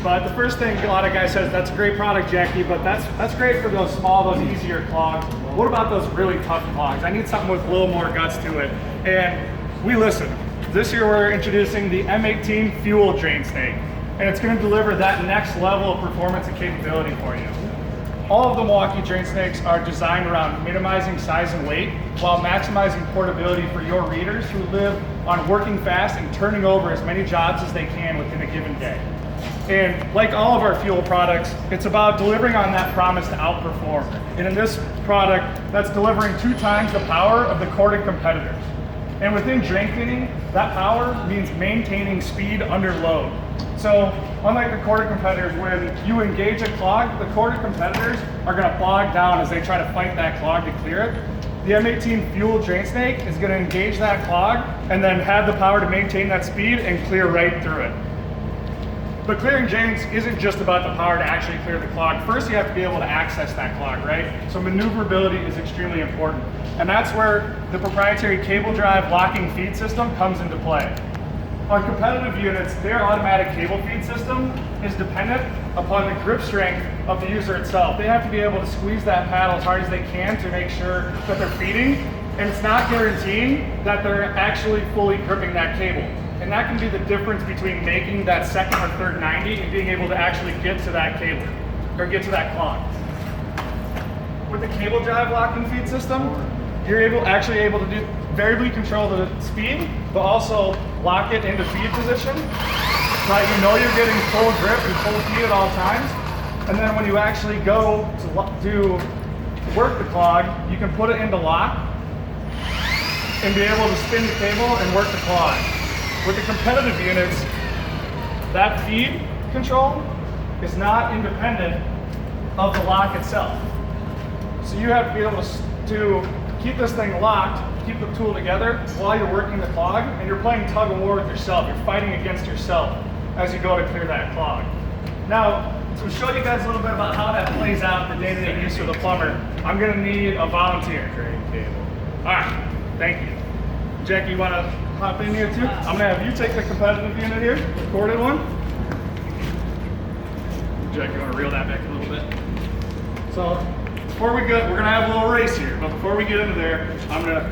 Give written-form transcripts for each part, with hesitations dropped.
But the first thing a lot of guys says, that's a great product, Jackie, but that's great for those small, those easier clogs. What about those really tough clogs? I need something with a little more guts to it. And we listen. This year we're introducing the M18 fuel drain snake, and it's going to deliver that next level of performance and capability for you. All of the Milwaukee drain snakes are designed around minimizing size and weight while maximizing portability for your readers who live on working fast and turning over as many jobs as they can within a given day. And like all of our fuel products, it's about delivering on that promise to outperform. And in this product, that's delivering 2 times the power of the corded competitors. And within drain cleaning, that power means maintaining speed under load. So unlike the corded competitors, when you engage a clog, the corded competitors are going to bog down as they try to fight that clog to clear it. The M18 fuel drain snake is going to engage that clog and then have the power to maintain that speed and clear right through it. But clearing drains isn't just about the power to actually clear the clog. First, you have to be able to access that clog, right? So maneuverability is extremely important. And that's where the proprietary cable drive locking feed system comes into play. On competitive units, their automatic cable feed system is dependent upon the grip strength of the user itself. They have to be able to squeeze that paddle as hard as they can to make sure that they're feeding, and it's not guaranteeing that they're actually fully gripping that cable. And that can be the difference between making that second or third 90 and being able to actually get to that cable, or get to that clog. With the cable drive locking feed system, you're actually able to variably control the speed, but also lock it into feed position, so that you know you're getting full grip and full feed at all times. And then when you actually go to work the clog, you can put it into lock and be able to spin the cable and work the clog. With the competitive units, that feed control is not independent of the lock itself. So you have to be able to keep this thing locked, keep the tool together while you're working the clog, and you're playing tug of war with yourself. You're fighting against yourself as you go to clear that clog. Now, to show you guys a little bit about how that plays out in the day-to-day use for the plumber, I'm gonna need a volunteer. All right, thank you. Jackie, you wanna hop in here too? I'm gonna have you take the competitive unit here, the corded one. Jackie, you wanna reel that back a little bit? So, before we go, we're gonna have a little race here, but before we get into there,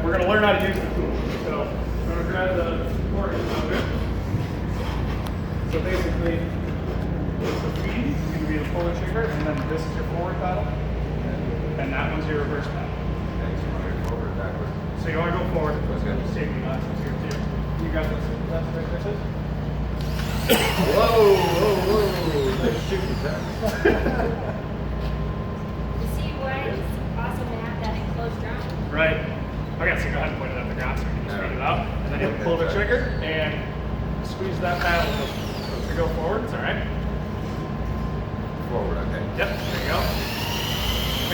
we're gonna learn how to use the tool. So I'm gonna grab the corded motor. So basically, this is the feed, it's gonna be the puller trigger, and then this is your forward paddle, and that one's your reverse paddle. Okay, so you want to go forward or backward? So you wanna go forward. That's good. Safety glasses here too. You got this? That's right, this is? Whoa, whoa, whoa. Nice shooting, Zach. Right. Okay, so go ahead and point it at the ground so we can just feed it out. And then you pull the trigger and squeeze that paddle to go forward. It's all right. Forward, okay. Yep, there you go.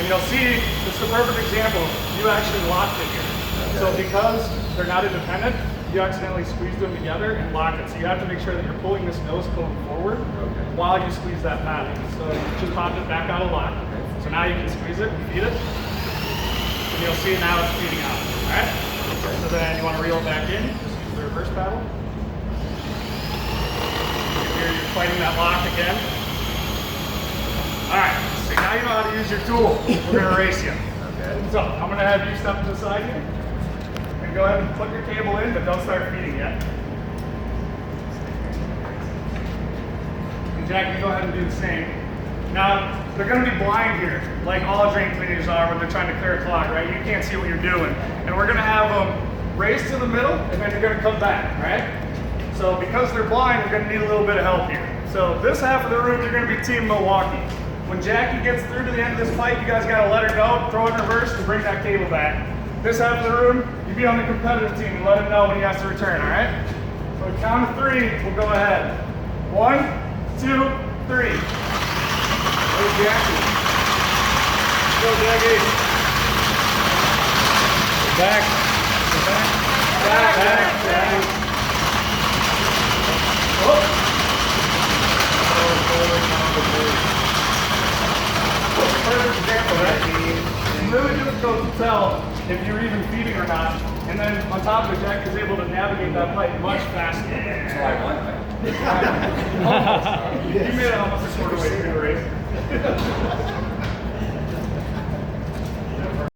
And you'll see, this is a perfect example. You actually locked it here. Okay. So because they're not independent, you accidentally squeeze them together and lock it. So you have to make sure that you're pulling this nose cone forward while you squeeze that paddle. So you just popped it back out of lock. So now you can squeeze it and feed it. And you'll see now it's feeding out, all right? So then you want to reel it back in, just use the reverse paddle. Here you're fighting that lock again. All right, so now you know how to use your tool. We're gonna race you. Okay. So I'm gonna have you step to the side here, and go ahead and put your cable in, but don't start feeding yet. And Jackie, go ahead and do the same. Now, they're going to be blind here, like all drain cleaners are when they're trying to clear a clog, right? You can't see what you're doing. And we're going to have them race to the middle, and then you're going to come back, right? So because they're blind, we're going to need a little bit of help here. So this half of the room, you're going to be Team Milwaukee. When Jackie gets through to the end of this pipe, you guys got to let her go, throw it in reverse, and bring that cable back. This half of the room, you be on the competitive team and let him know when he has to return, all right? So count of 3, we'll go ahead. 1, 2, 3. Go Jackie. Go Jackie. Back. Back. Back. Oh. Perfect example, right? It's really difficult to tell if you're even feeding or not. And then on top of it, Jack is able to navigate that pipe much faster. That's why I want that. You made it almost a quarter way through the race.